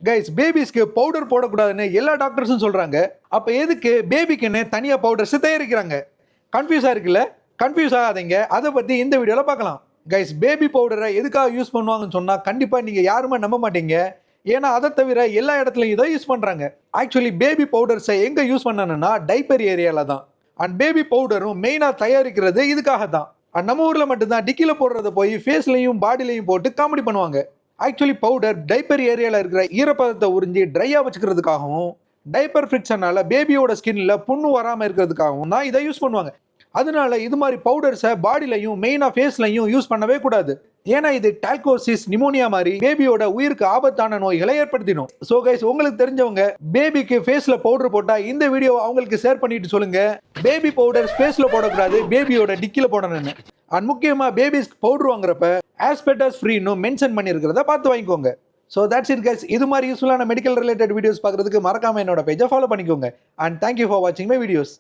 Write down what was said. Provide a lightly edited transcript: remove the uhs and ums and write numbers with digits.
Guys பேபிஸ்க்கு powder போடக்கூடாதுன்னு எல்லா டாக்டர்ஸும் சொல்றாங்க. அப்ப எதுக்கு பேபிக்குன்னு தனியா பவுடர்ஸ் தயாரிக்கிறாங்க? கன்ஃபியூஸா இருக்குல்ல? கன்ஃபியூஸ் ஆகாதீங்க. அதை பத்தி இந்த வீடியோல பார்க்கலாம். கைஸ் பேபி பவுடரை எதுக்காக யூஸ் பண்ணுவாங்கன்னு சொன்னா கண்டிப்பா நீங்க யாருமே நம்ப மாட்டீங்க. ஏன்னா அதை தவிர எல்லா இடத்துலையும் இதை யூஸ் பண்றாங்க. ஆக்சுவலி பேபி பவுடர்ஸை எங்க யூஸ் பண்ணணும்னா டைப்பர் ஏரியால தான். அண்ட் பேபி பவுடரும் மெயினா தயாரிக்கிறது இதுக்காக தான். அண்ட் நம்ம ஊர்ல மட்டும்தான் டிக்கில போடுறத போய் ஃபேஸ்லையும் பாடிலையும் போட்டு காமெடி பண்ணுவாங்க. ஆக்சுவலி பவுடர் டைப்பர் ஏரியால இருக்கிற ஈரப்பதத்தை உறிஞ்சி ட்ரையா வச்சுக்கிறதுக்காகவும் டைப்பர் ஃபிரிக்ஷனால பேபியோட ஸ்கின்ல புண்ணு வராம இருக்கிறதுக்காகவும் தான் இதை யூஸ் பண்ணுவாங்க. அதனால இது மாதிரி பவுடர்ஸை பாடிலையும் மெயினா ஃபேஸ்லையும் யூஸ் பண்ணவே கூடாது. ஏன்னா இது டால்கோசிஸ், நிமோனியா மாதிரி பேபியோட உயிருக்கு ஆபத்தான நோய்களை ஏற்படுத்திடும். ஸோ கைஸ், உங்களுக்கு தெரிஞ்சவங்க பேபிக்கு ஃபேஸ்ல பவுடர் போட்டா இந்த வீடியோவை அவங்களுக்கு ஷேர் பண்ணிட்டு சொல்லுங்க, பேபி பவுடர் ஃபேஸ்ல போடக்கூடாது, பேபியோட டிக்கில போடணும்னு. அண்ட் முக்கியமா பேபிஸ் பவுடர் வாங்குறப்ப ஆஸ்பெட்டாஸ் ஃப்ரீன்னு மென்ஷன் பண்ணியிருக்கிறத பார்த்து வாங்கிக்கோங்க. So that's it guys. இது மாதிரி யூஸ்ஃபுல்லான மெடிக்கல் ரிலேட்டட் வீடியோஸ் பார்க்கறதுக்கு மறக்காம என்னோட பேஜை ஃபாலோ பண்ணிக்கோங்க. அண்ட் தேங்க்யூ ஃபார் வாட்சிங் மை வீடியோஸ்.